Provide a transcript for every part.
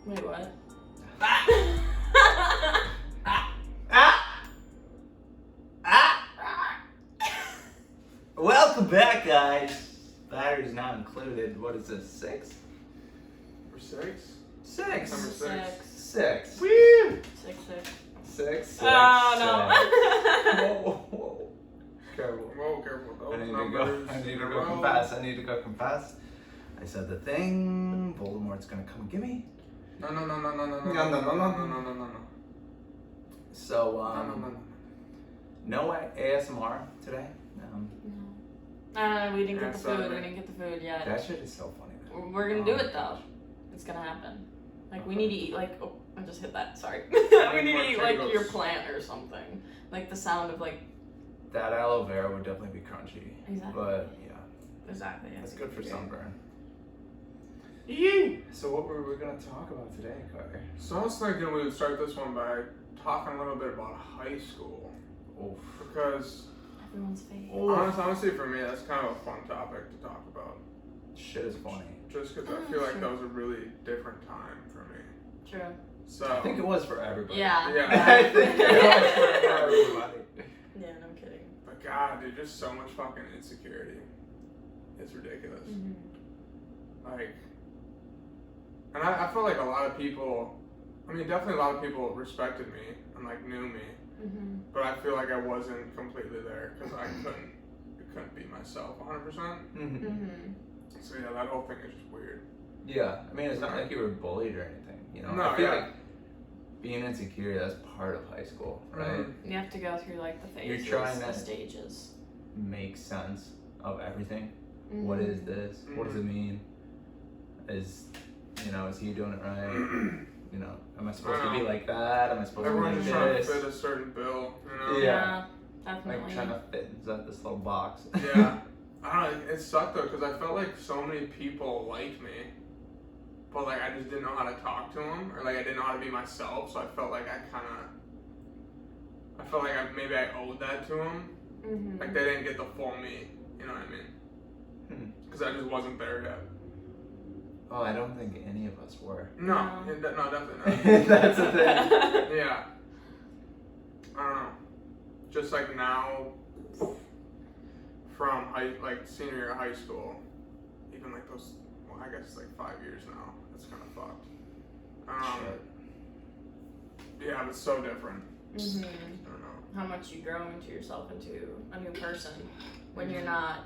Wait, what? Welcome back, guys. Batteries not included. What is this, 6? Or 6? 6. Number 6. 6. Woo! 6. Oh, no. Whoa. Careful. Whoa, careful with those I need numbers. to go confess. I said the thing. Voldemort's gonna come get me. No. So, no ASMR today. We didn't get the food. We didn't get the food yet. That shit is so funny, man. We're gonna do it though. It's gonna happen. Like, we need to eat, like, oh, I just hit that, sorry. We need to eat, like, your plant or something. Like, the sound of, like... That aloe vera would definitely be crunchy. Exactly. But, yeah. Exactly. It's good for sunburn. Yee! So what were we going to talk about today, Carter? So I was thinking we would start this one by talking a little bit about high school. Oof. Because... Everyone's favorite. Honestly, for me, that's kind of a fun topic to talk about. Shit is funny. Just because I feel like that was a really different time for me. True. So I think it was for everybody. Yeah. I think it was for everybody. Yeah, no kidding. But God, dude, just so much fucking insecurity. It's ridiculous. Mm-hmm. Like, and I feel like a lot of people, I mean, definitely a lot of people respected me and like knew me, but I feel like I wasn't completely there because I couldn't be myself 100%. So yeah, that whole thing is just weird. Yeah, I mean, it's not like you were bullied or anything, you know? No, I feel like being insecure, that's part of high school, right? You have to go through, like, the phases, You're trying the to stages. make sense of everything. What is this? What does it mean? Is he doing it right? Am I supposed to be like that? Am I supposed Everyone's to just be like trying to this? fit a certain bill, you know? Yeah, definitely. Like trying to fit inside this little box. Yeah. I don't know, it sucked though, because I felt like so many people liked me, but like I just didn't know how to talk to them, or like I didn't know how to be myself, so I felt like maybe I owed that to them. Like they didn't get the full me, you know what I mean? Because I just wasn't there yet. Oh, I don't think any of us were. No, definitely not. That's the thing. Yeah. I don't know. Just like now, from senior year of high school, even like those, well, I guess like 5 years now. That's kind of fucked. Yeah, but it's so different. I don't know. How much you grow into yourself into a new person when you're not.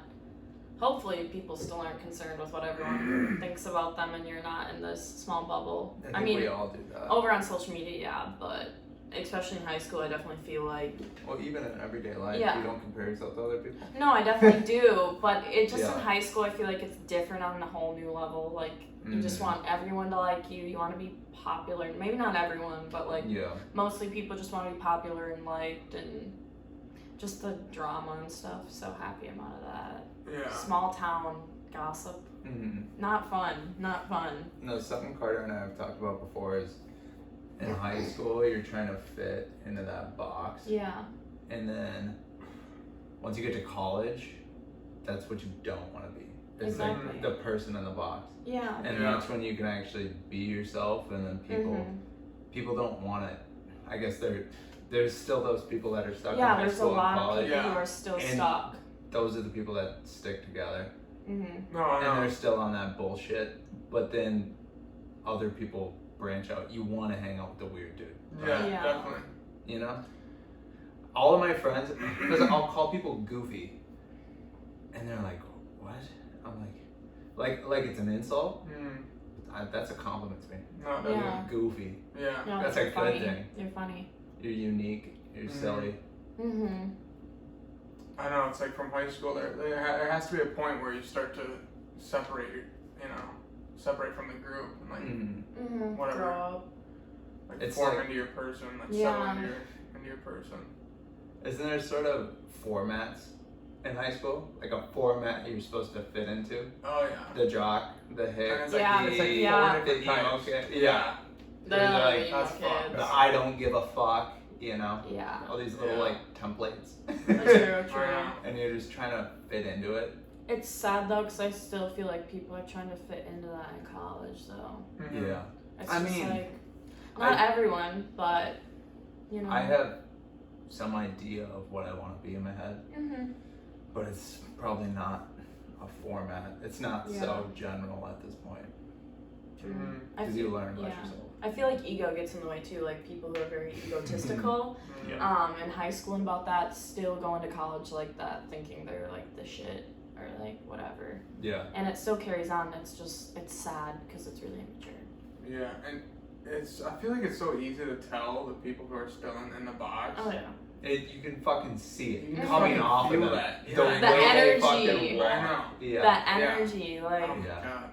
Hopefully, people still aren't concerned with what everyone thinks about them, and you're not in this small bubble. I mean, we all do that. Over on social media, yeah, but especially in high school, I definitely feel like. Well, even in everyday life, you don't compare yourself to other people. No, I definitely do, but in high school, I feel like it's different on a whole new level. Like, you just want everyone to like you. You want to be popular. Maybe not everyone, but like mostly people just want to be popular and liked, and just the drama and stuff. So happy I'm out of that. Yeah. Small town gossip. Not fun. No, something Carter and I have talked about before is in high school, you're trying to fit into that box. Yeah. And then once you get to college, that's what you don't want to be. It's like the person in the box. Yeah. And that's when you can actually be yourself, and then people don't want it. I guess there's still those people that are stuck in high school and college. Yeah, there's a lot of people who are still stuck. Those are the people that stick together. No, I know. And they're still on that bullshit, but then other people branch out. You want to hang out with the weird dude. Right? Yeah, definitely. You know? All of my friends, because I'll call people goofy, and they're like, what? I'm like it's an insult? That's a compliment to me. No, You're goofy. Yeah. No, that's a good thing. You're funny. You're unique. You're silly. I know, it's like from high school, there has to be a point where you start to separate from the group and like whatever. Grow up. Like it's form like, into your person, like settle into your person. Isn't there sort of formats in high school? Like a format you're supposed to fit into? Oh yeah. The jock, the hick, it's like 4 different types. Yeah. There's like that's fucked. the I don't give a fuck. Yeah. All these little like templates. True. And you're just trying to fit into it. It's sad though, because I still feel like people are trying to fit into that in college, though. Yeah. It's not everyone, but, you know. I have some idea of what I want to be in my head, but it's probably not a format. It's not so general at this point. Because you learn about yourself. I feel like ego gets in the way too, like people who are very egotistical in high school and about that, still going to college like that, thinking they're like the shit or like whatever. Yeah. And it still carries on. It's sad because it's really immature. Yeah, and I feel like it's so easy to tell the people who are still in the box. Oh yeah. You can fucking see it. You can coming off of feel that. Yeah. The The way energy. they fucking walk. I know. Yeah. That energy, like. Oh my God.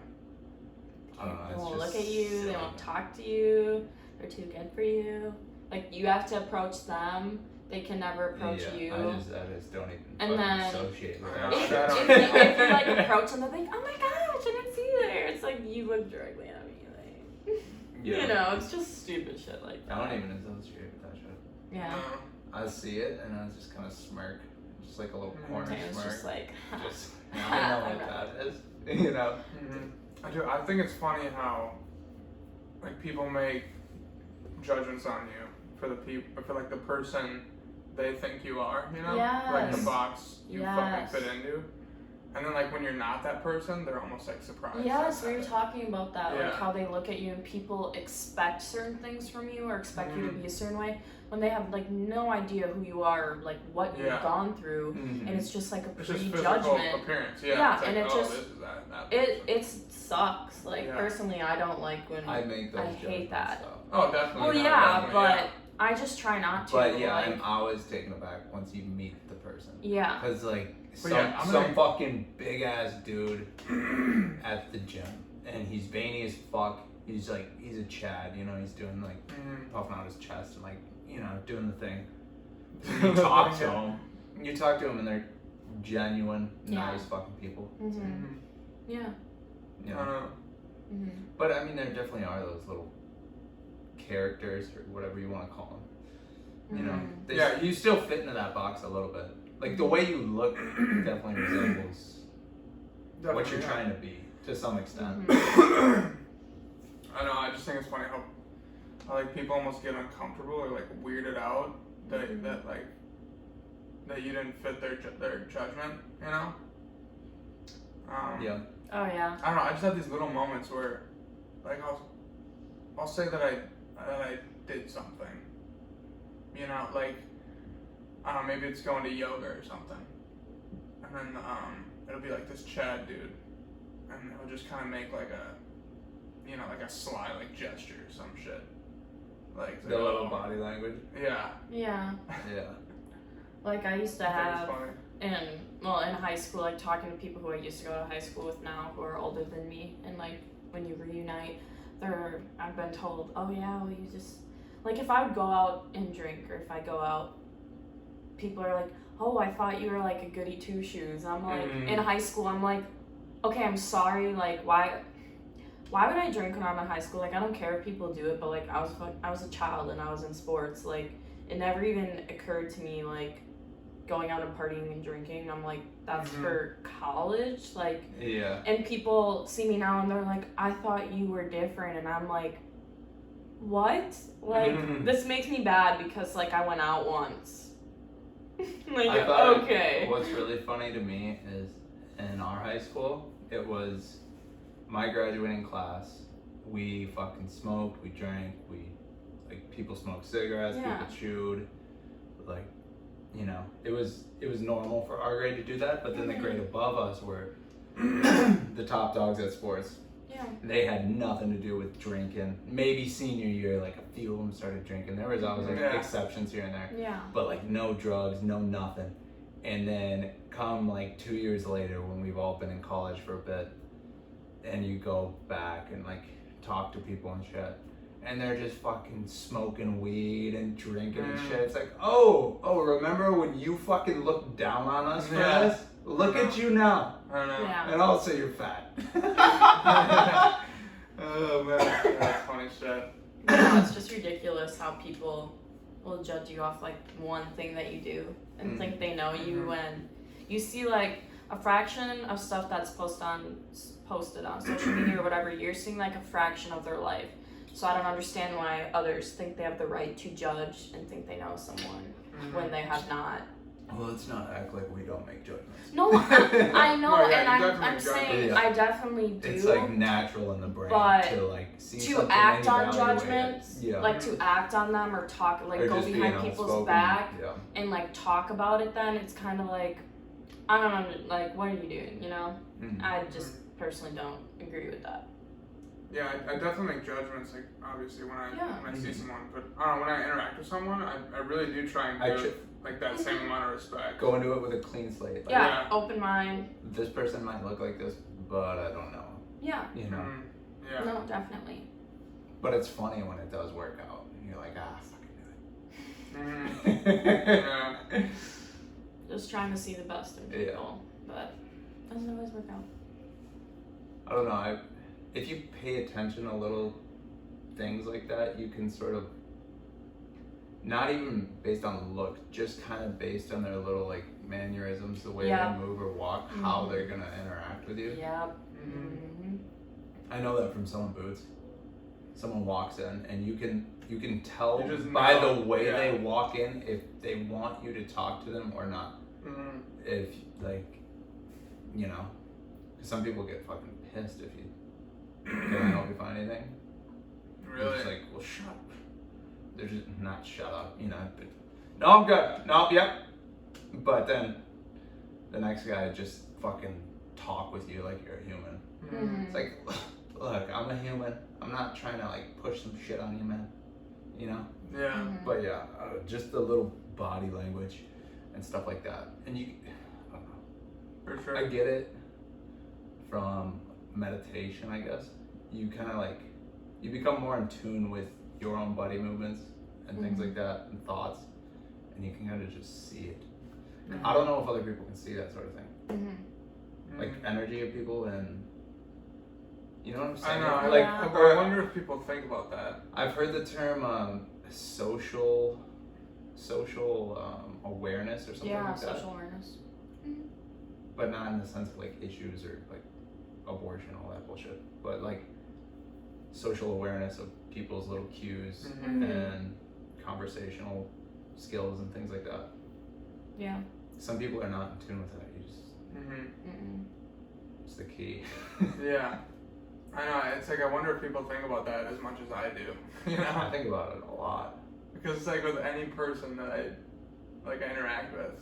I don't know. They It's won't just look at you. They won't talk to you. They're too good for you. Like you have to approach them. They can never approach you. I just don't even And then associate with Yeah. that. if you like approach them, they're like, "Oh my gosh, I didn't see you there." It's like you look directly at me, like you know, it's just stupid shit like that. I don't even associate with that shit. Yeah. I see it and I just kind of smirk, just like a little corner Taylor's smirk. just like, Just I know what that is, you know. I do. I think it's funny how, like, people make judgments on you for like the person they think you are, you know, like the box you fucking fit into, and then like when you're not that person, they're almost like surprised. Yes, we were talking about that, Yeah. like how they look at you and people expect certain things from you or expect you to be a certain way when they have like no idea who you are, or, like what you've gone through, and it's just like a It's just prejudgment. physical appearance, Yeah, it's like, and it just this is that person. it sucks. Like personally, I don't like when I make those. I hate that. Stuff. Oh, definitely. Well, yeah, but I just try not to. But yeah, like, I'm always taken aback once you meet the person. Yeah. Cause like But some fucking big ass dude at the gym, and he's veiny as fuck. He's a Chad, you know. He's doing like puffing out his chest and like doing the thing. You talk to him. You talk to him, and they're genuine, nice fucking people. Yeah. I don't know. But I mean, there definitely are those little characters or whatever you want to call them. You know, you still fit into that box a little bit. Like the way you look definitely resembles what you're trying to be to some extent. I know. I just think it's funny how like people almost get uncomfortable or like weirded out that you didn't fit their judgment. You know. Yeah. Oh yeah. I don't know. I just have these little moments where, like, I'll say that I did something. You know, like, I don't know, maybe it's going to yoga or something, and then it'll be like this Chad dude, and he'll just kind of make like a sly like gesture or some shit, like The little body language. Yeah. Yeah. Yeah. Like I used to I think have. it's funny. In high school, like talking to people who I used to go to high school with now who are older than me, and like when you reunite, I've been told, oh yeah, well you just, like if I would go out and drink, or if I go out, people are like, oh, I thought you were like a goody two shoes. I'm like, in high school, I'm like, okay, I'm sorry, like why would I drink when I'm in high school? Like I don't care if people do it, but like I was a child and I was in sports, like it never even occurred to me like going out and partying and drinking. I'm like, that's for college, like. Yeah. And people see me now and they're like, I thought you were different, and I'm like, what? Like this makes me bad because like I went out once. Like okay. What's really funny to me is in our high school, it was my graduating class. We fucking smoked, we drank, people smoked cigarettes, people chewed, like. You know, it was normal for our grade to do that, but then the grade above us were the top dogs at sports. Yeah. They had nothing to do with drinking. Maybe senior year, like a few of them started drinking. There was always like exceptions here and there. Yeah. But like no drugs, no nothing. And then come like 2 years later when we've all been in college for a bit, and you go back and like talk to people and shit. And they're just fucking smoking weed and drinking and shit. It's like, oh, remember when you fucking looked down on us for this? Look at you now. I know. Yeah. And I'll say you're fat. Oh man, that's funny shit. No, it's just ridiculous how people will judge you off like one thing that you do and think they know you when you see like a fraction of stuff that's posted on social media or whatever. You're seeing like a fraction of their life. So I don't understand why others think they have the right to judge and think they know someone when they have not. Well, let's not act like we don't make judgments. No, I know, No, yeah, and I'm saying I definitely do. It's like natural in the brain to like see to something act on and evaluate judgments, it. like to act on them or talk, like or go just behind being people's outspoken. back Yeah. and like talk about it. Then it's kind of like, I don't know, like what are you doing? You know, I just personally don't agree with that. Yeah, I definitely make judgments, like, obviously, when I see someone, but I don't know, when I interact with someone, I really do try and give, like, that same amount of respect. Go into it with a clean slate. Like, open mind. This person might look like this, but I don't know. Yeah. You know? Yeah. No, definitely. But it's funny when it does work out. And you're like, fucking do it. Yeah. Just trying to see the best in people, but it doesn't always work out. I don't know, if you pay attention to little things like that, you can sort of, not even based on the look, just kind of based on their little like mannerisms, the way they move or walk, how they're gonna interact with you. Yeah. I know that from selling boots. Someone walks in and you can tell just by know. the way they walk in if they want you to talk to them or not. If like, you know, 'cause some people get fucking pissed if you can I help you find anything? Really? They're just like, well, shut up. They're just not shut up, you know. But, no, I'm good. No, yep. But then the next guy just fucking talk with you like you're a human. It's like, look, I'm a human. I'm not trying to like push some shit on you, man. You know? Yeah. But yeah, just the little body language and stuff like that. And you, I don't know. For sure. I get it from meditation, I guess. You kind of like, you become more in tune with your own body movements and things like that and thoughts, and you can kind of just see it. I don't know if other people can see that sort of thing. Like energy of people, and you know what I'm saying? I know. Like, I wonder if people think about that. I've heard the term social awareness or something like that. Yeah, social awareness. But not in the sense of like issues or like abortion, all that bullshit. But like social awareness of people's little cues and conversational skills and things like that. Yeah. Some people are not in tune with that. You just it's the key. Yeah. I know, it's like I wonder if people think about that as much as I do. You know? I think about it a lot. Because it's like with any person that I interact with,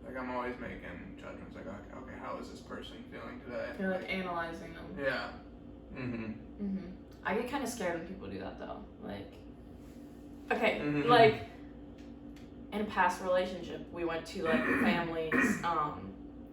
like I'm always making judgments like, okay, how is this person feeling today? You're like analyzing them. Yeah. I get kind of scared when people do that though. Like, okay, like in a past relationship, we went to like families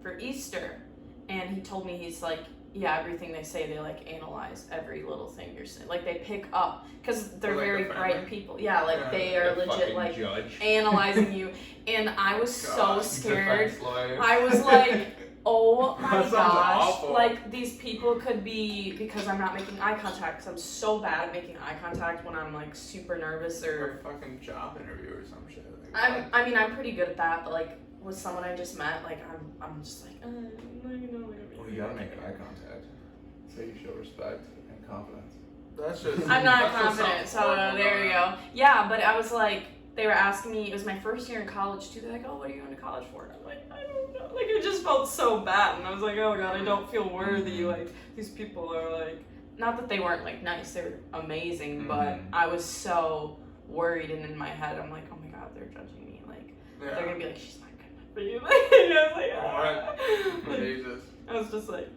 for Easter, and he told me he's like, yeah, everything they say, they like analyze every little thing you're saying. Like they pick up, because they're like very bright people. Yeah, like they are legit like judge. Analyzing you. And I was so scared. Lawyer. I was like, oh my That sounds gosh. awful. Like these people could be, because I'm not making eye contact, because I'm so bad at making eye contact when I'm like super nervous or. a fucking job interview or some shit. I mean, I'm pretty good at that, but like with someone I just met, like I'm just like, Well, you gotta make eye contact. So you show respect and confidence. That's just. I'm not confident, so there you go. Yeah, but I was like, they were asking me, it was my first year in college too. They're like, oh, what are you going to college for? And I'm like, I don't know. Like, it just felt so bad. And I was like, oh God, I don't feel worthy. Like, these people are like, not that they weren't like nice, they were amazing, but I was so worried. And in my head, I'm like, oh my God, they're judging me. Like, they're going to be like, she's not good enough for you. Like, I was like, ah. Jesus. I was just like,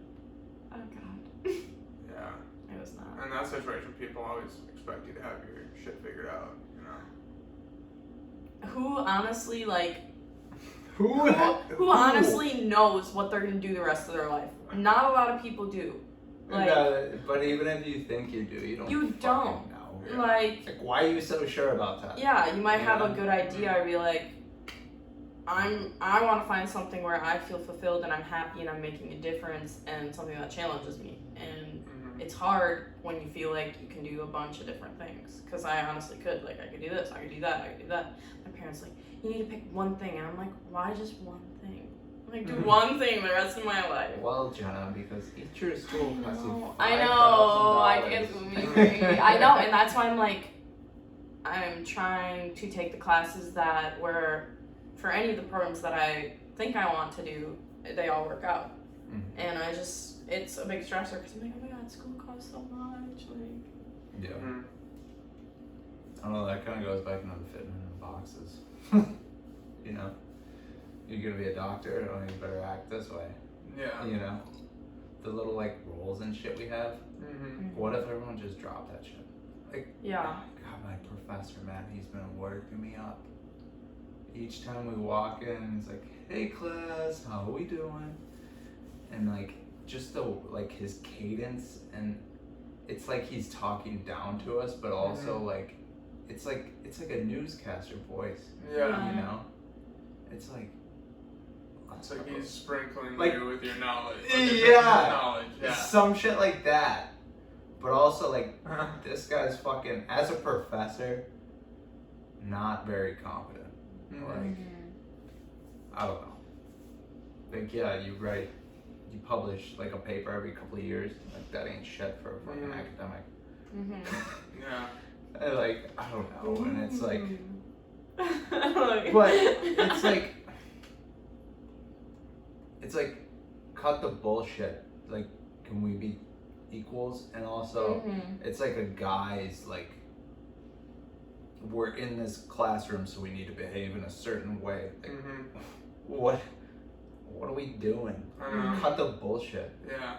oh God. Yeah. It was not. In that situation, people always expect you to have your shit figured out, you know? Who honestly, like, Who honestly knows what they're gonna do the rest of their life? Not a lot of people do. Like, but even if you think you do, you don't. You don't. Know. Yeah. Like, Why are you so sure about that? yeah, you might have a good idea. I'd be like, I want to find something where I feel fulfilled and I'm happy and I'm making a difference and something that challenges me. And it's hard when you feel like you can do a bunch of different things. Because I honestly could. Like, I could do this, I could do that, I could do that. My parents like, you need to pick one thing. And I'm like, why just one thing? Like, do one thing the rest of my life. Well, Jenna, because each year of school costs you $5,000. I know, I know, and that's why I'm like, I'm trying to take the classes that were, for any of the programs that I think I want to do, they all work out. Mm-hmm. And it's a big stressor because I'm like, oh my god, school costs so much. Like, yeah. Mm-hmm. I don't know, that kind of goes back into the fitting in boxes. You know? You're gonna be a doctor, oh, you better act this way. Yeah. You know? The little, like, roles and shit we have. Mm-hmm. What if everyone just dropped that shit? Like, yeah. God, my professor, man, he's been working me up. Each time we walk in, he's like, hey, class, how are we doing? And, like, just the, like, his cadence, and it's like he's talking down to us, but also, like, it's like a newscaster voice. Yeah. You know? It's like he's sprinkling like, you with your knowledge. Yeah. Some shit like that. But also, like, this guy's fucking, as a professor, not very competent. Mm-hmm. Like, I don't know. Like, yeah, you publish, like, a paper every couple of years. Like, that ain't shit for a fucking academic. Mm-hmm. Yeah. And, like, I don't know. And it's like, but it's like, cut the bullshit. Like, can we be equals? And also, it's like a guy's, like, we're in this classroom, so we need to behave in a certain way. Like, what are we doing? Cut the bullshit. Yeah.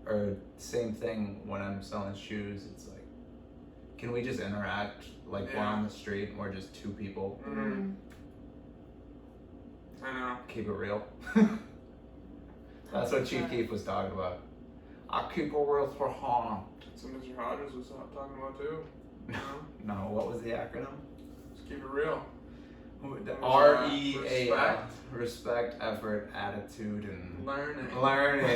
Or same thing when I'm selling shoes. It's like, can we just interact like we're on the street and we're just two people? I know. Keep it real. That's what Chief Keef was talking about. I keep it real for harm. That's what Mr. Hodges was talking about too. No, what was the acronym? Just keep it real. REAL. Respect, effort, attitude, and learning.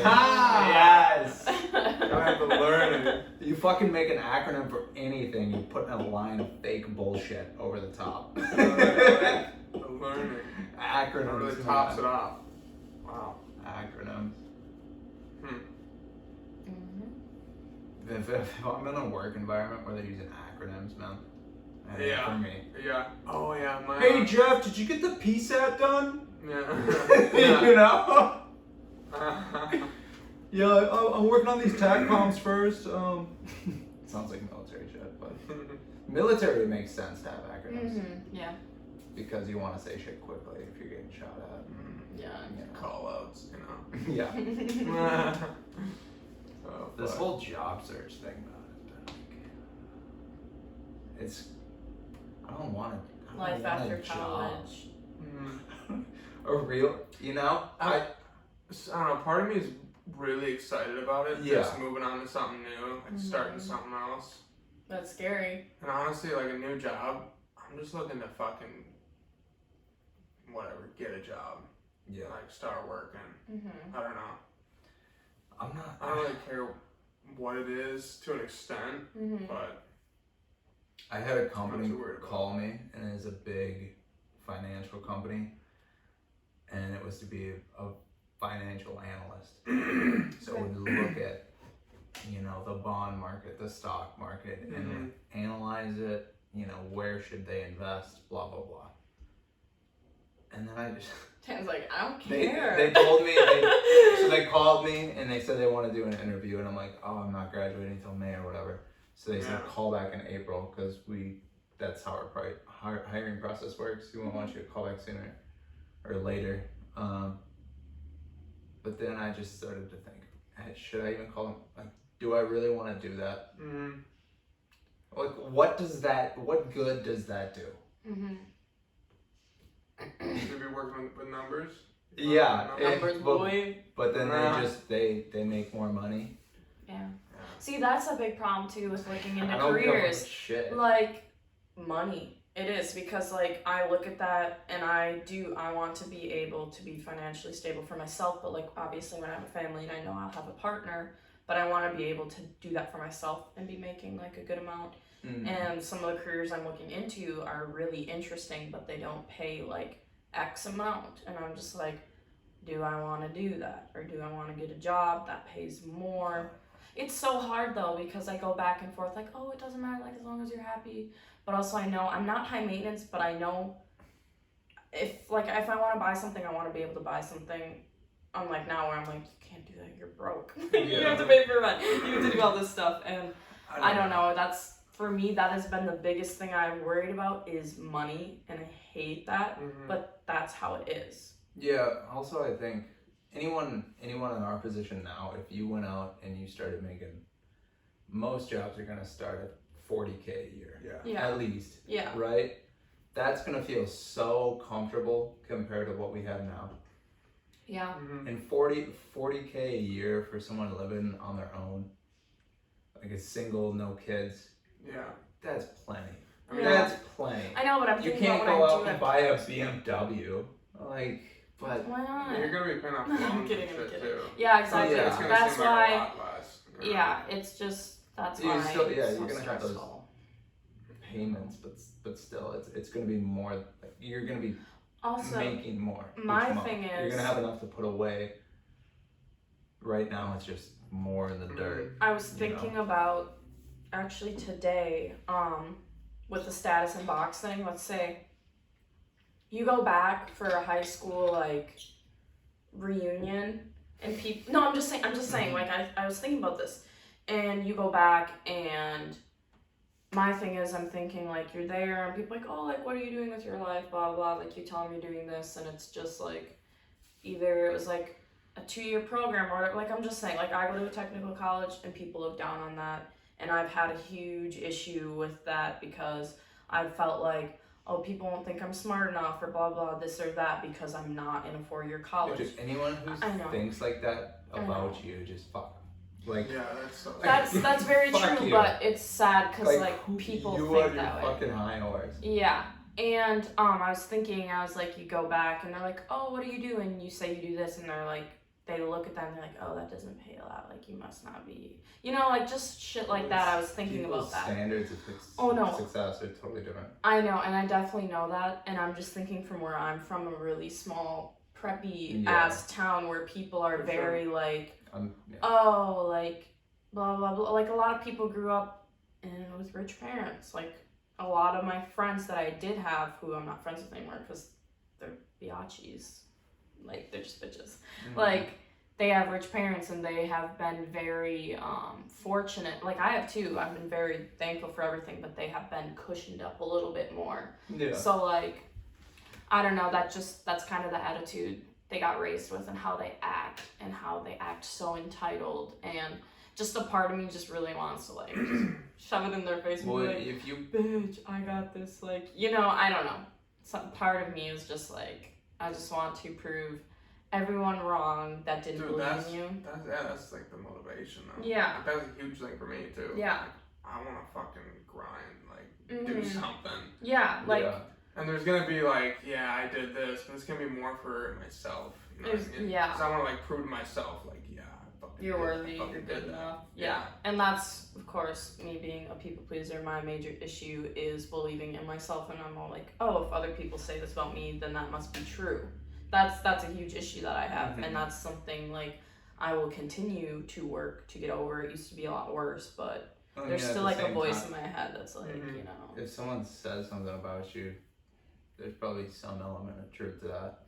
Yes. Gotta have the learning. You fucking make an acronym for anything. You put in a line of fake bullshit over the top. The learning. Acronyms. Really tops it off. Wow. Acronyms. If I'm in a work environment where they're using acronyms, man. Yeah. For me. Yeah. Oh yeah. Hey Jeff, did you get the PSAT done? Yeah. You know? Yeah, I'm working on these TAC comms first. Sounds like military shit, but military makes sense to have acronyms. Yeah. Because you want to say shit quickly if you're getting shot at. Yeah. You know. Call outs, you know. Yeah. Oh, this whole job search thing, man, I don't want to. Life after college. A real, you know? I don't know, part of me is really excited about it. Yeah. Just moving on to something new and starting something else. That's scary. And honestly, like a new job, I'm just looking to fucking, whatever, get a job. Yeah. Like start working. I don't know. I don't really care what it is to an extent, but I had a company call me, and it was a big financial company, and it was to be a financial analyst. So we'd look at, you know, the bond market, the stock market, and analyze it, you know, where should they invest, blah, blah, blah. And then I just... Dan's like, I don't care. They told me, so they called me, and they said they want to do an interview, and I'm like, oh, I'm not graduating until May or whatever. So they said call back in April, because that's how our hiring process works. We won't want you to call back sooner or later. But then I just started to think, should I even call them? Like, do I really want to do that? Like, what good does that do? Should be working with numbers. Yeah, numbers, boy. But then they make more money. Yeah. See, that's a big problem too with looking into careers. Shit. Like money. It is, because like I look at that and I want to be able to be financially stable for myself, but like obviously when I have a family and I know I'll have a partner, but I want to be able to do that for myself and be making like a good amount. And some of the careers I'm looking into are really interesting, but they don't pay like X amount. And I'm just like, do I want to do that? Or do I want to get a job that pays more? It's so hard though, because I go back and forth like, oh, it doesn't matter, like as long as you're happy. But also I know I'm not high maintenance, but I know if I want to buy something, I want to be able to buy something. Unlike now where I'm like, you can't do that, you're broke. You have to pay for rent. You have to do all this stuff. And I don't know, that's, for me, that has been the biggest thing I'm worried about is money. And I hate that, but that's how it is. Yeah, also I think anyone in our position now, if you went out and you started making, most jobs are going to start at $40K a year. Yeah. At least. Yeah. Right? That's going to feel so comfortable compared to what we have now. Yeah. And 40K a year for someone living on their own, like a single, no kids. Yeah. That's plenty. I mean, Yeah. that's plenty. I know, but I'm You thinking can't about go when I out do and buy a BMW. Like, but why not? You're gonna be paying off I'm loans kidding, and I'm shit kidding. too. Yeah, exactly. Yeah. It's gonna That's seem like why. a lot less. You know? Yeah, it's just that's You why. still- yeah, it's you're so gonna have those- stressful. payments, but still, it's going to be more. Like, you're going to be Also, making more. my each month. thing you're is- going to have enough to put away. Right now, it's just more in the dirt. I was thinking about actually today, with the status and box thing. Let's say you go back for a high school like reunion, and people. No, I'm just saying. Like I was thinking about this, and you go back and. My thing is, I'm thinking, like, you're there, and people are like, oh, like, what are you doing with your life, blah, blah, like, you tell them you're doing this, and it's just, like, either it was, like, a 2-year program, or, like, I'm just saying, like, I go to a technical college, and people look down on that, and I've had a huge issue with that, because I've felt like, oh, people won't think I'm smart enough, or blah, blah, this or that, because I'm not in a 4-year college. Just anyone who thinks like that about you, just fuck. Like, yeah, that's so that's very true, but it's sad because like people you think are that your way. fucking high horse. Yeah, and I was thinking, I was like, you go back and they're like, oh, what do you do? And you say you do this, and they're like, they look at them, and they're like, oh, that doesn't pay a lot. Like you must not be, you know, like just shit like that. I was thinking about that. Standards of success are totally different. I know, and I definitely know that, and I'm just thinking from where I'm from, a really small preppy ass town where people are very like. Oh, like, blah, blah, blah. Like, a lot of people grew up with rich parents. Like, a lot of my friends that I did have, who I'm not friends with anymore because they're biatchis. Like, they're just bitches. Like, they have rich parents and they have been very fortunate. Like, I have too. I've been very thankful for everything, but they have been cushioned up a little bit more. Yeah. So, like, I don't know. That's kind of the attitude they got raised with and how they act so entitled, and just a part of me just really wants to like just shove it in their face and be like, if you bitch, I got this, like, you know, I don't know. Some part of me is just like, I just want to prove everyone wrong that didn't believe in you. That's like the motivation though. Yeah. Like, that's a huge thing for me too. Yeah. Like, I want to fucking grind, like do something. Yeah, like. Yeah. And there's gonna be like, yeah, I did this, but it's gonna be more for myself. You know what I mean? Yeah. Because I want to like prove to myself, like, yeah, you're worthy, you're good enough. Yeah. And that's, of course, me being a people pleaser. My major issue is believing in myself, and I'm all like, oh, if other people say this about me, then that must be true. That's a huge issue that I have, and that's something like I will continue to work to get over. It used to be a lot worse, but there's still like a voice in my head that's like, you know. If someone says something about you, there's probably some element of truth to that.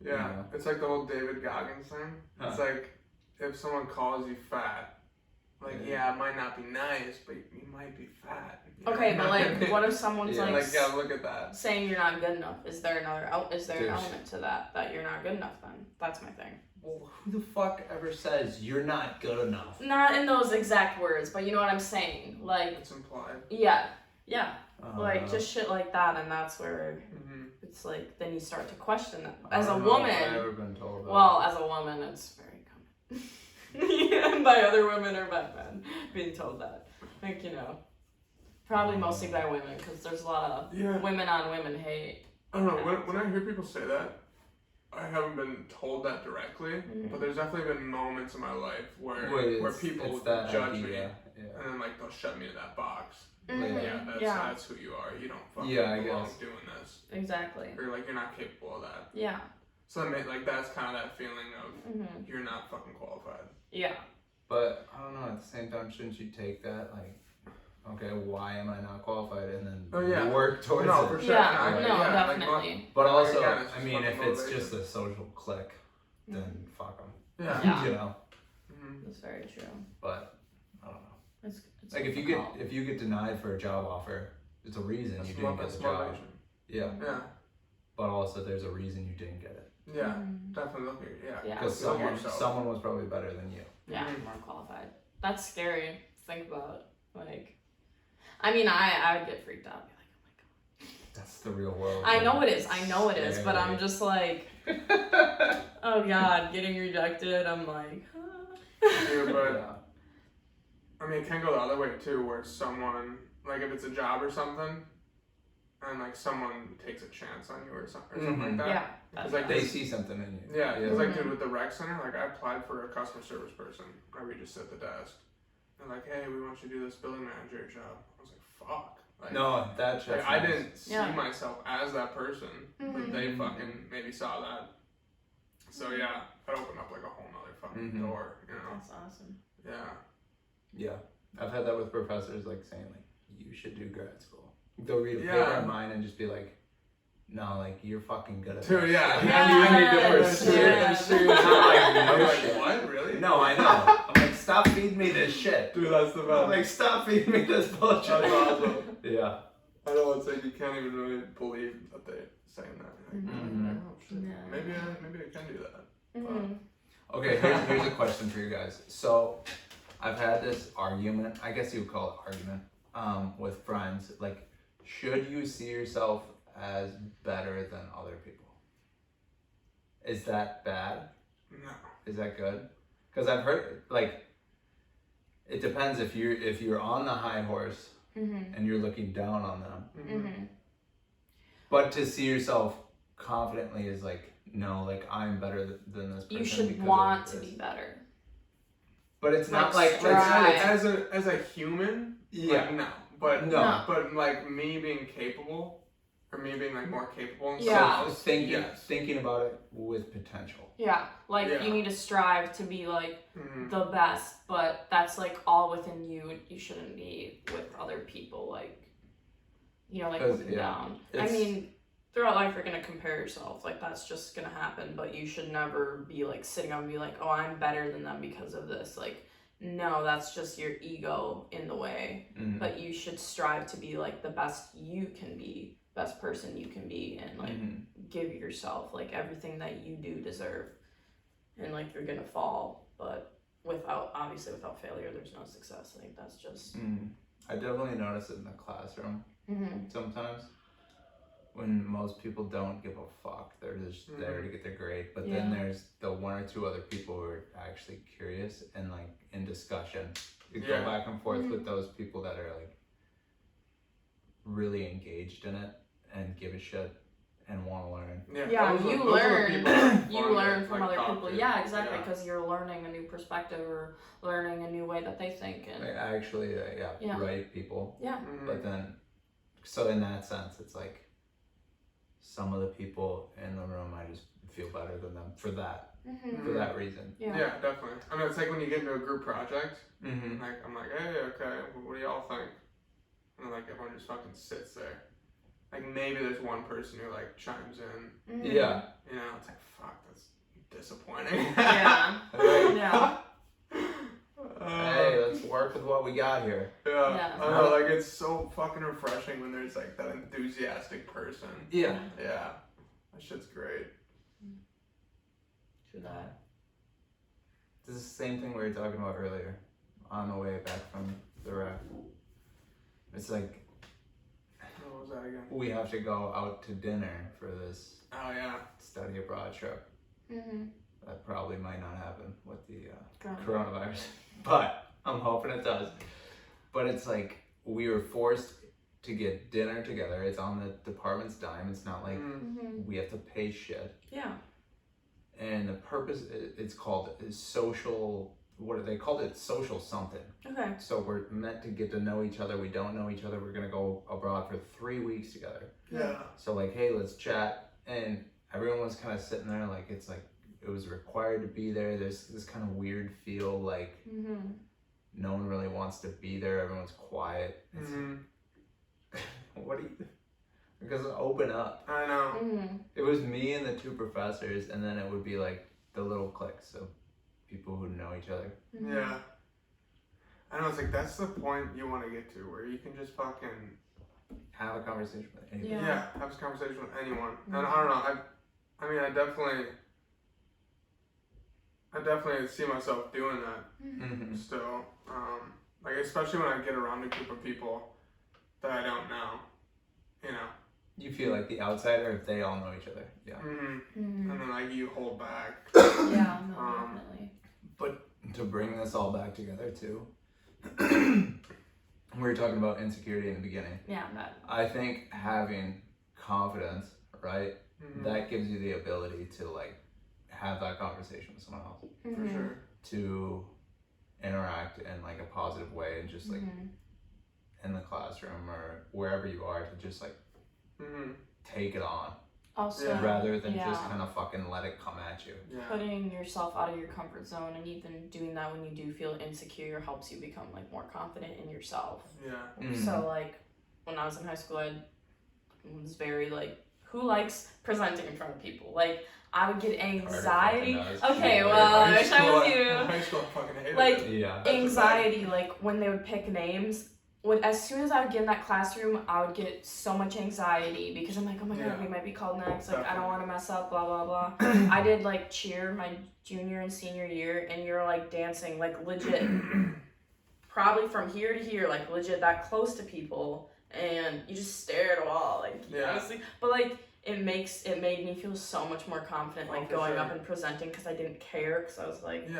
Yeah, it's like the old David Goggins thing. It's like, if someone calls you fat, like, yeah, it might not be nice, but you might be fat. Okay, but like, what if someone's like, yeah, look at that, saying you're not good enough? Is there an element to that you're not good enough? Then that's my thing. Well, who the fuck ever says you're not good enough? Not in those exact words, but you know what I'm saying. Like, it's implied. Yeah. Like just shit like that, and that's where it's like then you start to question that. As a woman, I've never been told that. Well, as a woman, it's very common. By other women or by men being told that. Like, you know, probably mostly by women, because there's a lot of women on women hate. I don't know, when I hear people say that, I haven't been told that directly, but there's definitely been moments in my life where people will judge me, and then like they'll shut me in that box. That's who you are. You don't fucking belong doing this. Exactly. Or like, you're not capable of that. Yeah. So like that's kind of that feeling of you're not fucking qualified. Yeah. But I don't know. At the same time, shouldn't you take that like, okay, why am I not qualified, and then work towards it? For sure. Yeah, definitely. Like, but also, I mean, if it's just a social clique, then fuck them. Yeah. You know. That's very true. But I don't know. It's like if you get denied for a job offer, it's a reason you didn't get the job. Yeah. Yeah. But also, there's a reason you didn't get it. Yeah, definitely look at Because someone was probably better than you. Yeah, more qualified. That's scary to think about. Like, I mean, I would get freaked out. Be like, oh my god. That's the real world. I know it is. But I'm just like, oh god, getting rejected. I'm like, Dude, but I mean, it can go the other way too, where someone, like, if it's a job or something, and like someone takes a chance on you or something like that. Yeah. Because like they see something in you. Yeah, because like dude, with the rec center, like I applied for a customer service person where we just sit at the desk. They're like, hey, we want you to do this billing manager job. I was like, fuck. Like, no, that's like, I didn't see myself as that person, but they fucking maybe saw that. So yeah, that opened up like a whole nother fucking door, you know. That's awesome. Yeah. Yeah, I've had that with professors like saying like, you should do grad school. They'll read a paper of mine and just be like, no, like, you're fucking good at this. Dude, yeah. You need to pursue it. I'm like, what? Really? No, I know. I'm like, stop feeding me this shit. Dude, that's the best. I'm like, stop feeding me this bullshit. That's awesome. Yeah. I know, it's like you can't even really believe that they're saying that. Like, oh, shit. Maybe I can do that. Okay, here's a question for you guys. So, I've had this argument, I guess you would call it argument, with friends. Like, should you see yourself as better than other people? Is that bad? No. Is that good? Because I've heard, like, it depends if you're on the high horse and you're looking down on them. But to see yourself confidently is like, no, like, I'm better than this person. You should want to be better. But it's not like as a human. Yeah. Like, no. But like me being capable, or me being like more capable and stuff. Thinking about it with potential. Yeah, like you need to strive to be like the best, but that's like all within you. You shouldn't be with other people, like, you know, like looking down. I mean, throughout life you're gonna compare yourself, like that's just gonna happen. But you should never be like sitting on and be like, oh, I'm better than them because of this. Like, no, that's just your ego in the way. But you should strive to be like the best you can be, best person you can be, and like give yourself like everything that you do deserve. And like you're gonna fall, but without failure there's no success. Like that's just I definitely notice it in the classroom sometimes when most people don't give a fuck. They're just there to get their grade. But then there's the one or two other people who are actually curious and like in discussion. You go back and forth with those people that are like really engaged in it and give a shit and want to learn. You learn from other people. Yeah, exactly, because you're learning a new perspective or learning a new way that they think. And like actually, right people. Yeah. But then, so in that sense, it's like some of the people in the room, I just feel better than them for that. For that reason. Yeah, definitely. I mean, it's like when you get into a group project, like I'm like, hey, okay, what do y'all think? And like everyone just fucking sits there. Like maybe there's one person who like chimes in. Yeah. You know, it's like, fuck, that's disappointing. Hey, let's work with what we got here. I know, like it's so fucking refreshing when there's like that enthusiastic person. Yeah. That shit's great. True that. This is the same thing we were talking about earlier on the way back from the rec. It's like, what was that again? We have to go out to dinner for this study abroad trip. That probably might not happen with the coronavirus, but I'm hoping it does. But it's like we were forced to get dinner together. It's on the department's dime. It's not like we have to pay shit. Yeah. And the purpose, it's called social, they called it social something. Okay. So we're meant to get to know each other. We don't know each other. We're going to go abroad for 3 weeks together. Yeah. So like, hey, let's chat. And everyone was kind of sitting there like it's like it was required to be there. There's this kind of weird feel like no one really wants to be there. Everyone's quiet. What do you? Because open up. I know. It was me and the two professors, and then it would be like the little cliques of people who know each other. Yeah. I know, it's like that's the point you want to get to, where you can just fucking have a conversation with anyone. Yeah, have a conversation with anyone. And I don't know, I mean, I definitely see myself doing that still. Like, especially when I get around a group of people that I don't know, you know. You feel like the outsider if they all know each other. Yeah. And then like you hold back. Yeah, no, definitely. But to bring this all back together too, we were talking about insecurity in the beginning. Yeah, I think having confidence, right, that gives you the ability to like have that conversation with someone else. For sure. To interact in like a positive way and just like in the classroom or wherever you are to just like take it on. Also, rather than just kind of fucking let it come at you. Putting yourself out of your comfort zone and even doing that when you do feel insecure helps you become like more confident in yourself. So like when I was in high school, I was very like, who likes presenting in front of people? Like I would get anxiety. Okay, well, I wish I was you. High school, I fucking hated like anxiety, like when they would pick names. As soon as I would get in that classroom, I would get so much anxiety because I'm like, oh my god, we might be called next. Like, I don't want to mess up, blah, blah, blah. I did, like, cheer my junior and senior year, and you're, like, dancing, like, legit, probably from here to here, like, legit that close to people, and you just stare at a wall, like, honestly. But, like, it made me feel so much more confident, like, going up and presenting because I didn't care, because I was like...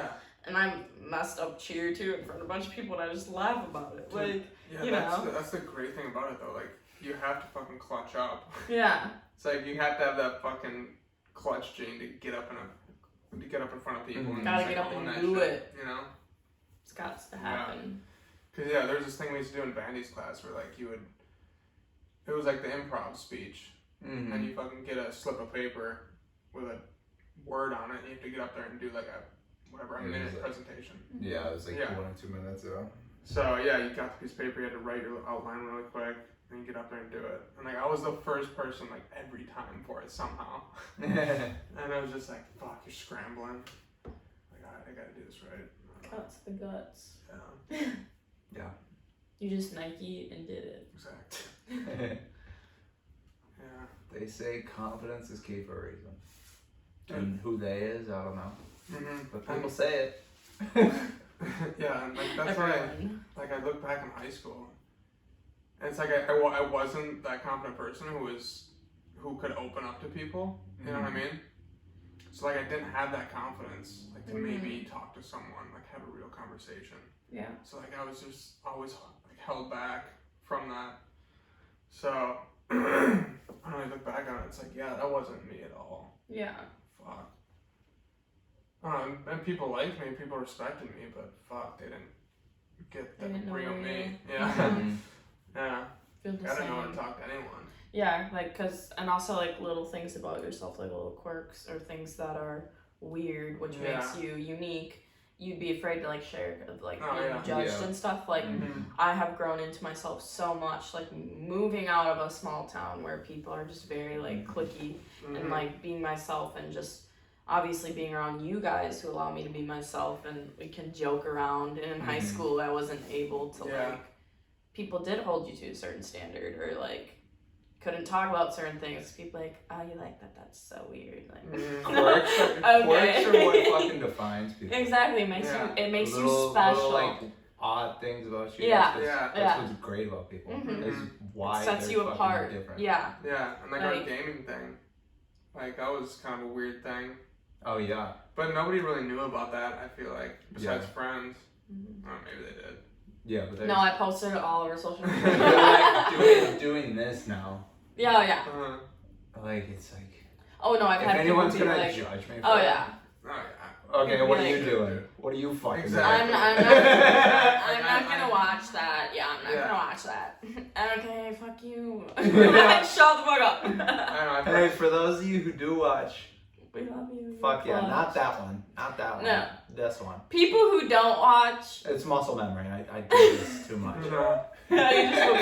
And I messed up cheer too in front of a bunch of people, and I just laugh about it. Like, you know. That's the great thing about it though. Like, you have to fucking clutch up. Yeah. It's like you have to have that fucking clutch gene to get up in front of people. And gotta get up and do it. You know. It's got to happen. Cause there's this thing we used to do in Bandy's class where like it was like the improv speech, and you fucking get a slip of paper with a word on it, and you have to get up there and do like a minute presentation. Yeah, it was like 1 or 2 minutes. So you got the piece of paper, you had to write your outline really quick, and you get up there and do it. And like I was the first person like every time for it somehow. And I was just like, fuck, you're scrambling. Like, alright, I gotta do this right. Cuts the guts. Yeah. You just Nike and did it. Exactly. They say confidence is key for a reason. And who they is, I don't know. But people say it. And like that's why I look back in high school, and it's like I wasn't that confident person who could open up to people. You know what I mean? So like I didn't have that confidence like to maybe talk to someone, like have a real conversation. Yeah. So like I was just always like held back from that. So when I look back on it, it's like that wasn't me at all. Yeah. Fuck. And people liked me, people respected me, but fuck, they didn't get the real me. Yeah. Feel the Gotta same. know how to talk to anyone. Yeah, like, and also, like, little things about yourself, like little quirks or things that are weird, which makes you unique. You'd be afraid to, like, share, like, being judged and stuff. Like, I have grown into myself so much, like, moving out of a small town where people are just very, like, cliquey and, like, being myself and just obviously being around you guys who allow me to be myself and we can joke around. And in high school, I wasn't able to, like, people did hold you to a certain standard or, like, couldn't talk about certain things. People like, oh, you like that? That's so weird. Like, quirks are what fucking defines people. Exactly, it makes you special. Little, like, odd things about you. Yeah, that's what's great about people. Is why it sets you apart. Different. Yeah, and like our gaming thing, like that was kind of a weird thing. Oh yeah. But nobody really knew about that. I feel like besides friends. Oh, maybe they did. Yeah, but no, I posted it all over social media. You're like doing this now. Yeah. Like it's like. Oh no, I've had people be like, judge me. Oh yeah. Okay, what are you doing? What are you fucking doing? I'm not gonna watch that. Yeah, I'm not gonna watch that. Okay, fuck you. Shut the fuck up. I know, Hey, for those of you who do watch, we love you. fuck yeah, not that one. Not that one. No. This one. People who don't watch. It's muscle memory. I do this too much. Yeah, you just woke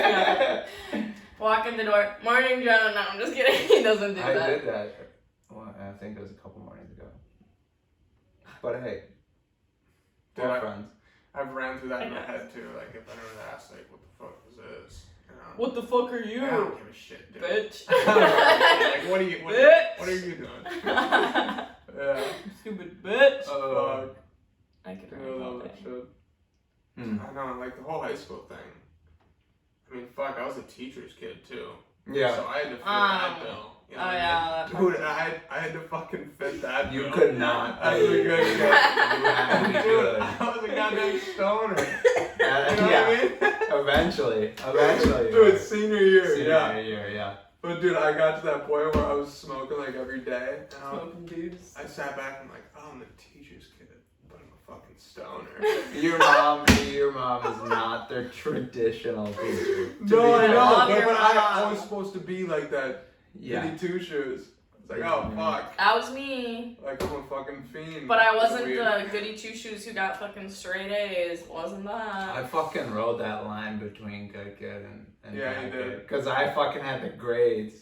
me up. Walk in the door. Morning, Jenna. No, I'm just kidding. He doesn't do that. I did that. Well, I think it was a couple mornings ago. But hey, we're friends. I've ran through that in my head too. Like if anyone asks, like, what the fuck was this? You know? What the fuck are you? I don't give a shit, dude. Bitch. Like, what are you doing? Yeah. Stupid bitch. Fuck. I could I love that shit. Hmm. I know, like the whole high school thing. I mean, fuck, I was a teacher's kid too. Yeah. So I had to fit that bill. You know what I mean? Dude, I had to fucking fit that bill. You could not. I was a good kid. You had to be Dude, good. I was a goddamn stoner. You know what I mean? Eventually. Dude, senior year, Senior year, yeah. But dude, I got to that point where I was smoking like every day. Smoking dudes. I sat back and like, oh, I'm a teacher's kid, but I'm a fucking stoner. Your mom is not the traditional teacher. No, I know, fair. but I was supposed to be like that. Yeah. Goody two shoes. It's like, oh fuck. That was me. Like I'm a fucking fiend. But I wasn't the goody two shoes who got fucking straight A's. Wasn't that? I fucking rode that line between good kid and Yeah, bad you did. kid. Because I fucking had the grades.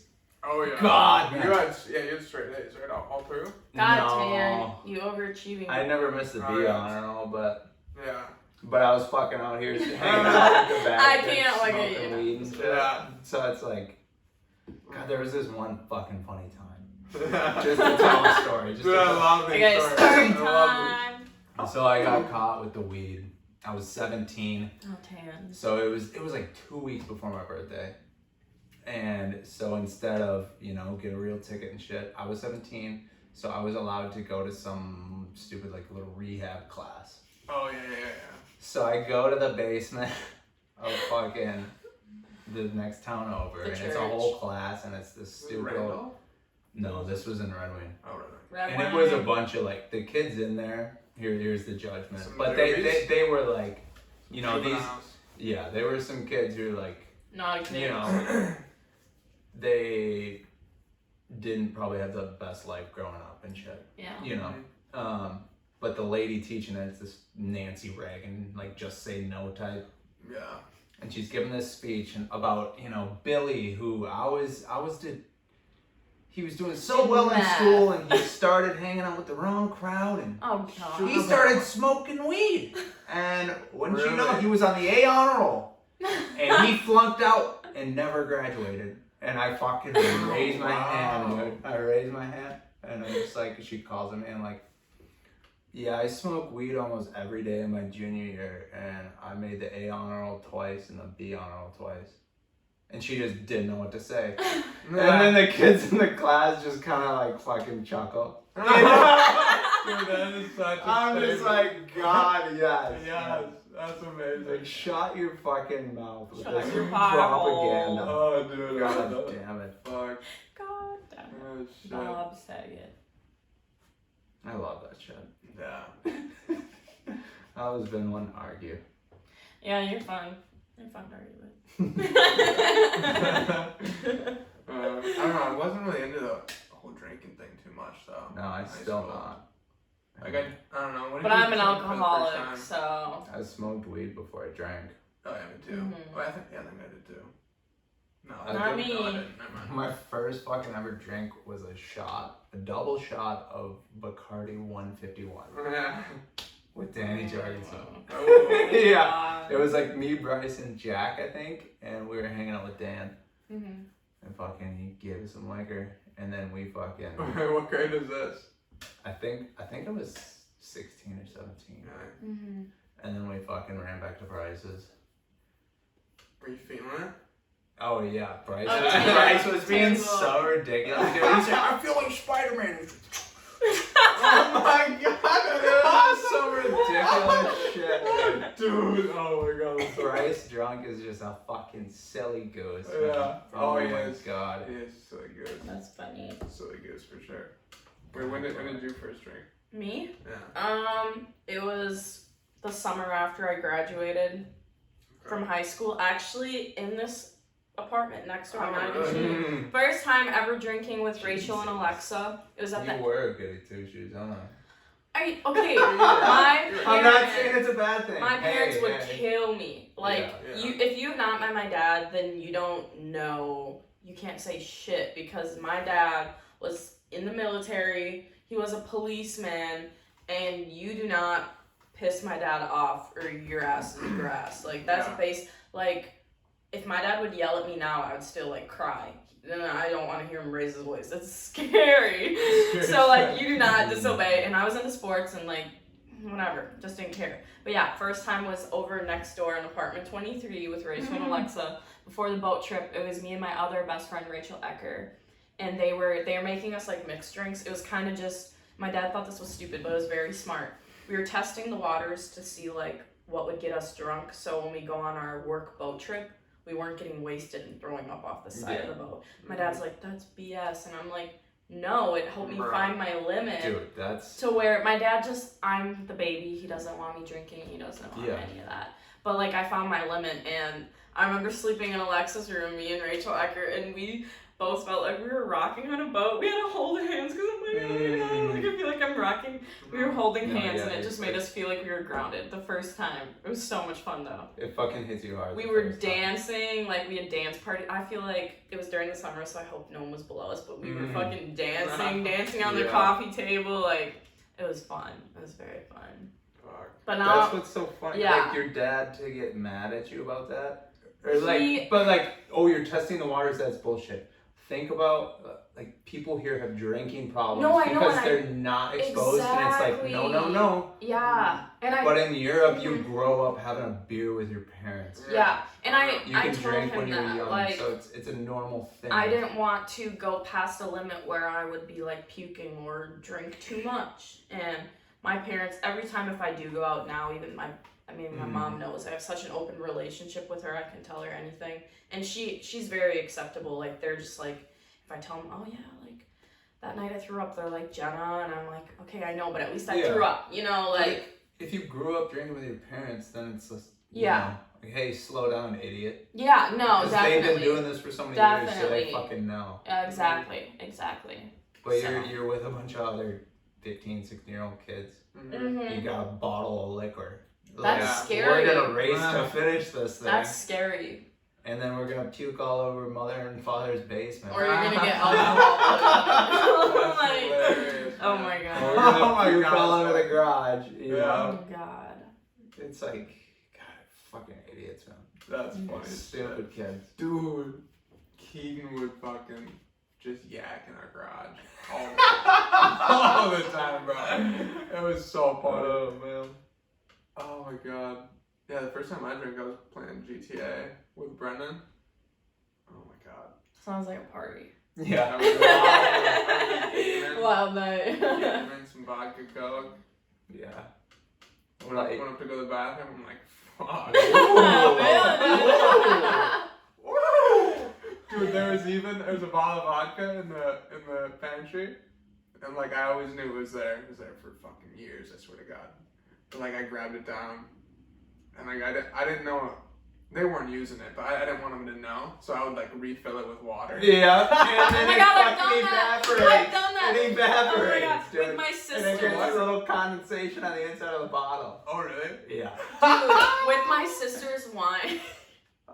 Oh yeah. God, You man. had straight A's, right? All through? God, No. man. You overachieving. I never missed a B Oh, yeah. on it, Yeah. but I was fucking out here hanging out with the bad I kids, can't look at smoking you. weed and shit. Yeah. So it's like, God, there was this one fucking funny time. Just to tell a story. Just Dude, to I tell- love these Okay, stories. story I love time. So I got caught with the weed. I was 17. Oh, tan. So it was like 2 weeks before my birthday. And so instead of, get a real ticket and shit, I was 17. So I was allowed to go to some stupid like little rehab class. Oh yeah. So I go to the basement of fucking the next town over, The and it's a church. whole class, and it's this stupid. Randolph? No, this was in Red Wing. Oh really? Red And it was a bunch of like the kids in there. Here's the judgment. Some But movies? they were like, these. Juveniles. Yeah, they were some kids who were like, Not a kid. they didn't probably have the best life growing up and shit. Yeah. But the lady teaching it is this Nancy Reagan, like just say no type. Yeah. And she's giving this speech about, Billy, who he was doing so well in school, and he started hanging out with the wrong crowd, and Oh, God. he started smoking weed. And wouldn't you know, Really? he was on the A honor roll, and he flunked out and never graduated. And I fucking raised my hand, dude. I raised my hand, and I'm just like, she calls him in, like, yeah, I smoked weed almost every day in my junior year, and I made the A honor roll twice and the B honor roll twice. And she just didn't know what to say. And then the kids in the class just kind of like fucking chuckle. Dude, that is such a I'm just statement. like, God, yes. Yes, that's amazing. Like, shut your fucking mouth with Shut this your pie propaganda. Oh, dude. God damn it. Fuck. God damn it. Oh, shit. Bob Saget. I love that shit. Yeah. I always been one to argue. Yeah, you're fun. You're fun to argue with. I don't know. I wasn't really into the whole drinking thing too much, though. No, I in high still school. not. Like I don't know. When But did you I'm an drink for the first alcoholic, time? so. I smoked weed before I drank. Oh yeah, me too. Mhm. Oh, I think I did too. No, I Not did- me. No, I didn't. Never mind. My first fucking ever drink was a double shot of Bacardi 151 Yeah. with Danny Jorgensen. Oh. Yeah. It was like me, Bryce, and Jack, I think, and we were hanging out with Dan. Mm-hmm. And fucking he gave us some liquor, and then we fucking, What grade is this? I think I was 16 or 17. Yeah. Mm-hmm. And then we fucking ran back to Bryce's. Were you feeling it? Oh yeah, Bryce. Oh, was, yeah. Bryce was being Terrible. so ridiculous. Dude. He said, "I feel like Spider-Man." Oh my god, that's so ridiculous shit. Dude, oh my god. Bryce drunk is just a fucking silly goose. Yeah. Man. Oh, my he is. god. He is silly goose. That's funny. Silly goose for sure. Wait, when did you first drink? Me? Yeah. It was the summer after I graduated from high school. Actually, in this apartment next door. First time ever drinking with Rachel and Alexa. It was at You were a goody two-shoes, huh? Okay, my parents, I'm not saying it's a bad thing. My parents would kill me. Like, if you have not met my dad, then you don't know, you can't say shit, because my dad was in the military, he was a policeman, and you do not piss my dad off or your ass is grass. Like, that's a base, like, if my dad would yell at me now, I would still, like, cry. Then I don't want to hear him raise his voice. It's scary. So, like, you do not disobey. And I was into sports and, like, whatever. Just didn't care. But, yeah, first time was over next door in apartment 23 with Rachel and Alexa. Before the boat trip, it was me and my other best friend, Rachel Ecker. And they were making us, like, mixed drinks. It was kind of just, my dad thought this was stupid, but it was very smart. We were testing the waters to see, like, what would get us drunk. So when we go on our work boat trip, we weren't getting wasted and throwing up off the side of the boat. My dad's like, that's BS. And I'm like, no, it helped me find my limit. Dude, that's... To where my dad just, I'm the baby. He doesn't want me drinking. He doesn't want any of that. But, like, I found my limit. And I remember sleeping in Alexa's room, me and Rachel Ecker, and we both felt like we were rocking on a boat. We had to hold hands because I'm like, oh my God, like I feel like I'm rocking. We were holding hands and it just made us feel like we were grounded the first time. It was so much fun though. It fucking hits you hard. We were dancing, like we had dance party. I feel like it was during the summer, so I hope no one was below us, but we were fucking dancing on the coffee table. Like, it was fun. It was very fun. But now, that's what's so funny. Like, your dad to get mad at you about that? Or like, but like, oh, you're testing the waters, that's bullshit. Think about, like, people here have drinking problems because they're not exposed, and it's like, no. Yeah. But in Europe, you grow up having a beer with your parents. Yeah. And you can drink when you're young, like, so it's a normal thing. I didn't want to go past a limit where I would be, like, puking or drink too much. And my parents, every time if I do go out now, even my mom knows I have such an open relationship with her. I can tell her anything. And she's very acceptable. Like, they're just like, if I tell them, oh yeah, like, that night I threw up, they're like, Jenna, and I'm like, okay, I know, but at least I threw up, you know, like. If you grew up drinking with your parents, then it's just, you know, like, hey, slow down, idiot. Yeah, no, definitely. They've been doing this for so many years, so they fucking know. Exactly. But you're with a bunch of other 15, 16-year-old kids. You got a bottle of liquor. That's scary. We're gonna race to finish this thing. That's scary. And then we're gonna puke all over mother and father's basement. Or you're gonna get alcohol. Oh my God. Oh my God. All over the garage. You know? Oh God. It's like, God, fucking idiots, man. That's funny. Stupid kids. Dude, Keegan would fucking just yak in our garage all the time, bro. It was so funny. Oh, man. Oh my God. Yeah, the first time I drank, I was playing GTA with Brendan. Oh my God. Sounds like a party. Yeah. Wild night. Drank some vodka coke. Yeah. When I went up to go to the bathroom, I'm like, fuck. Dude, there was a bottle of vodka in the pantry, and like I always knew it was there. It was there for fucking years, I swear to God. But like I grabbed it down, and like I didn't know they weren't using it, but I didn't want them to know, so I would like refill it with water. Yeah. And then oh my God, I've done that. It evaporates. Oh my God, dude. with my sister. And it gets a little condensation on the inside of the bottle. Oh really? Yeah. Dude, with my sister's wine.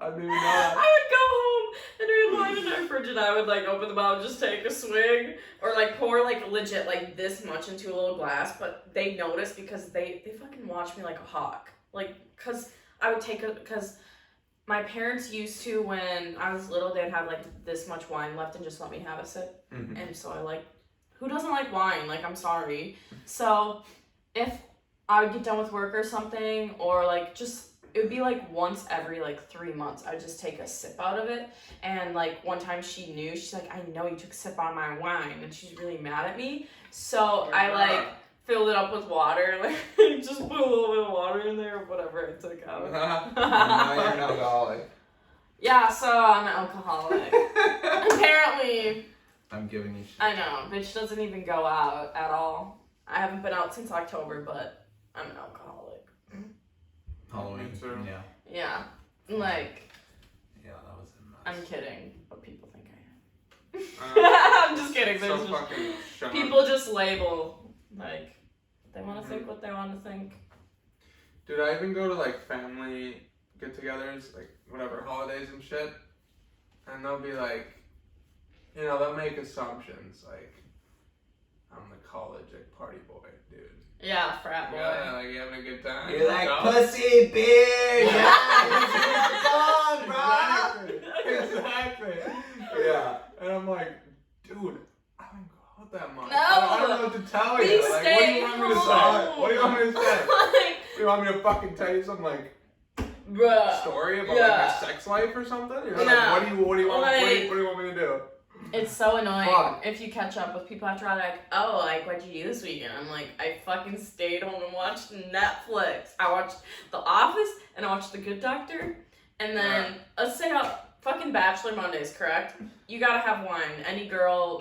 I didn't even know that. I would go home and we had wine in our fridge and I would like open the bottle, just take a swig or like pour like legit like this much into a little glass, but they noticed because they fucking watch me like a hawk. Like, cause I would take cause my parents used to, when I was little, they'd have like this much wine left and just let me have a sip. Mm-hmm. And so I like, who doesn't like wine? Like, I'm sorry. So if I would get done with work or something, or like just, it would be like once every like 3 months, I'd just take a sip out of it. And like one time she knew, she's like, I know you took a sip on my wine. And she's really mad at me. So I like filled it up with water. Like just put a little bit of water in there or whatever I took out. Now you're an alcoholic. Yeah, so I'm an alcoholic. Apparently. I'm giving you shit. I know, bitch doesn't even go out at all. I haven't been out since October, but I'm an alcoholic. Halloween. Me too. Yeah. Yeah. Like. Yeah, that was I'm kidding. What people think I am. I'm just kidding. So fucking people just label, like, they want to think what they want to think. Dude, I even go to, like, family get-togethers, like, whatever, holidays and shit, and they'll be like, you know, they'll make assumptions, like, I'm the college, like, party boy, dude. Yeah, frat boy. Yeah, like, you having a good time? You're like, pussy, bitch! Exactly. Yeah. And I'm like, dude, I don't go out that much. No. I don't know what to tell you. Like, what do you want me to say? What do you want me to say? You want me to fucking tell you some, like, story about like my sex life or something? You know, like, what do you want me to do? It's so annoying if you catch up with people after all, like, oh, like, what'd you do this weekend? I'm like, I fucking stayed home and watched Netflix. I watched The Office and I watched The Good Doctor. And then, let's say fucking Bachelor Mondays, correct? You gotta have wine. Any girl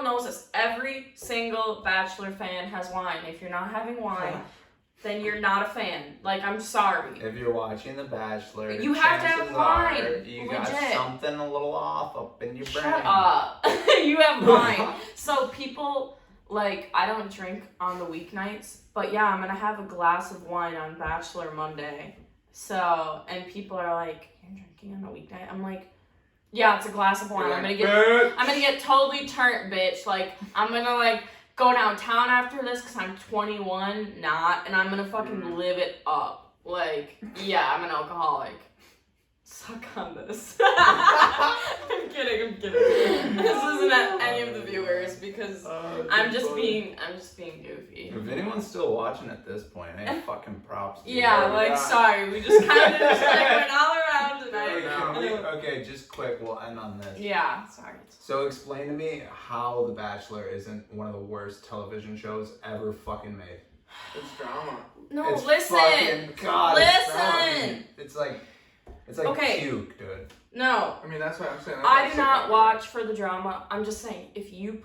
knows this. Every single Bachelor fan has wine. If you're not having wine, then you're not a fan. Like, I'm sorry. If you're watching The Bachelor, you have to have wine. You got something a little off up in your brain. Shut up. You have wine. So people, like, I don't drink on the weeknights, but yeah, I'm gonna have a glass of wine on Bachelor Monday. So, and people are like, you're drinking on a weeknight? I'm like, yeah, it's a glass of wine. I'm gonna get totally turned, bitch. Like, I'm gonna, like, go downtown after this because I'm 21, and I'm gonna fucking live it up. Like, yeah, I'm an alcoholic. Suck on this. I'm kidding. This isn't at any of the viewers because I'm just being goofy. If anyone's still watching at this point, hey, fucking props to you. Sorry, we just kind of just like went all around tonight. Okay, just quick, we'll end on this. Yeah, sorry. So explain to me how The Bachelor isn't one of the worst television shows ever fucking made. It's drama. No, it's listen. Listen. It's like puke, dude. No. I mean, that's what I'm saying. I do not watch for the drama. I'm just saying, if you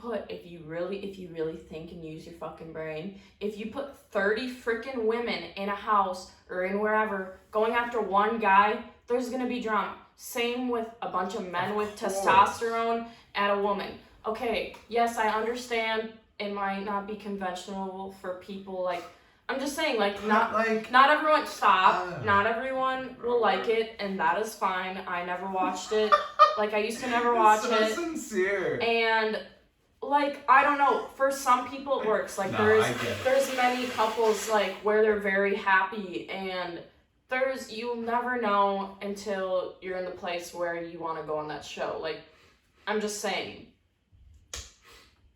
really think and use your fucking brain, if you put 30 freaking women in a house or in wherever going after one guy, there's gonna be drama. Same with a bunch of men with testosterone and a woman. Okay, yes, I understand it might not be conventional for people, like, I'm just saying, like, not everyone, not everyone will like it, and that is fine. I never watched it. Like, I used to never watch it. So sincere. And, like, I don't know, for some people it works. Like, there's many couples, like, where they're very happy, and you'll never know until you're in the place where you want to go on that show. Like, I'm just saying.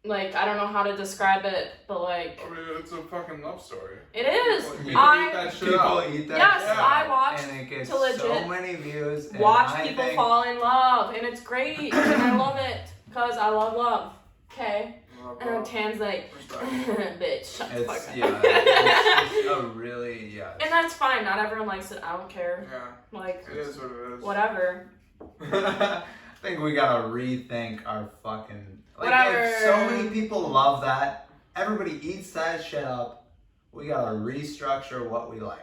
Like, I don't know how to describe it, but, like... I mean, it's a fucking love story. It is. People eat that yes, shit. I watch and it gets to legit so many views. Watch people fall in love, and it's great, and I love it, because I love love. Okay? And then Tan's like, bitch, shut the fuck up. Yeah, it's a really, And that's fine. Not everyone likes it. I don't care. Yeah. Like, it is what it is. Whatever. I think we gotta rethink our fucking... Like, whatever. If so many people love that, everybody eats that shit up, we gotta restructure what we like.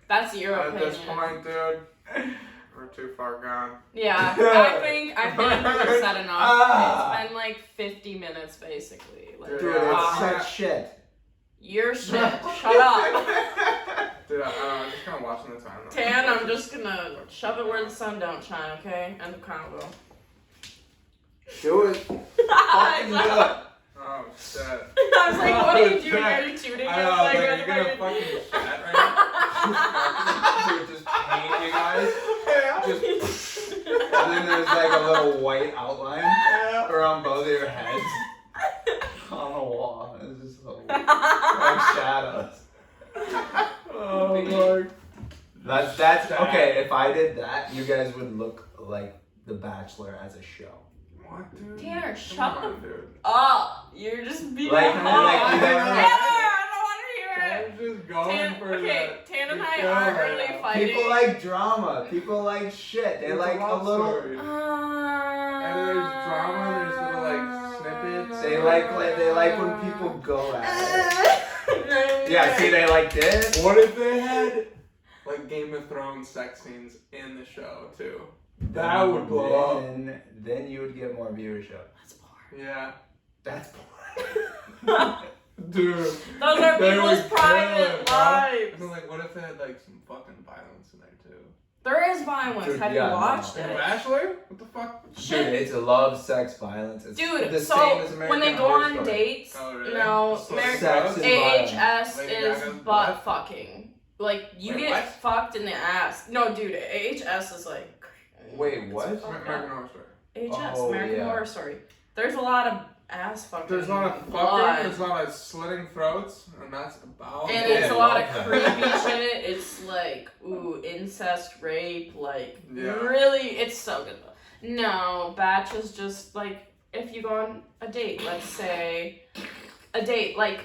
That's your opinion. At this point, dude, we're too far gone. Yeah, I think we've said enough. It's been like 50 minutes, basically. Like, dude, it's such shit. Your shit. Shut up. Dude, I'm just kind of watching the time. Tan, I'm just gonna shove it where the sun don't shine, okay? End of convo. Do it. Fucking do it. Oh, shit. I was like, what are you doing? Are you shooting? I know, like, you're gonna fucking chat right now? Dude, just paint you guys. And then there's like a little white outline around both of your heads on the wall. It's just like shadows. Oh, Lord. That's okay. If I did that, you guys would look like The Bachelor as a show. What, dude? Tanner, shut the up. You're just being like, Tanner, I don't want to hear it. I'm just going for that. Tan and I aren't really fighting. People like drama. People like shit. They like a little. And there's drama. There's little like snippets. They like when people go at it. Yeah, see, they like this. What if they had like Game of Thrones sex scenes in the show too. That would blow up. Then you would get more viewership. That's boring. Yeah. That's boring. Dude. Those are people's private lives. I'm like, what if they had like some fucking violence in there too? There is violence. Dude, Have you watched it? Bachelor? What the fuck? Shit. Dude, it's love, sex, violence. It's Dude, the so same as American when they go Horror on Story. dates, Really? no, Sex American and AHS Lady is Gaga's butt fucking. Like you Wait, get what? fucked in the ass. No, dude, AHS is like. Wait, what? American Horror Story. AHS, Oh, American yeah. Horror Story. There's a lot of ass fucking. There's a lot of blood. fucking, there's a lot of slitting throats, and that's about And it. it's a I lot love of that. creepy shit. It's like, ooh, incest, rape, like, Yeah. really, it's so good. No, batch is just like, if you go on a date, let's say, a date, like,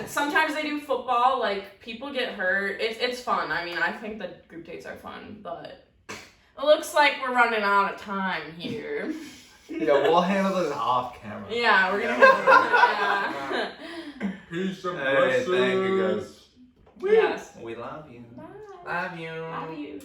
sometimes they do football, like, people get hurt. It's fun. I mean, I think the group dates are fun, but it looks like we're running out of time here. Yeah, we'll handle this off camera. Yeah, we're gonna have Peace and Hey, thank you guys. Yes. We love you. Bye. Love you. Love you.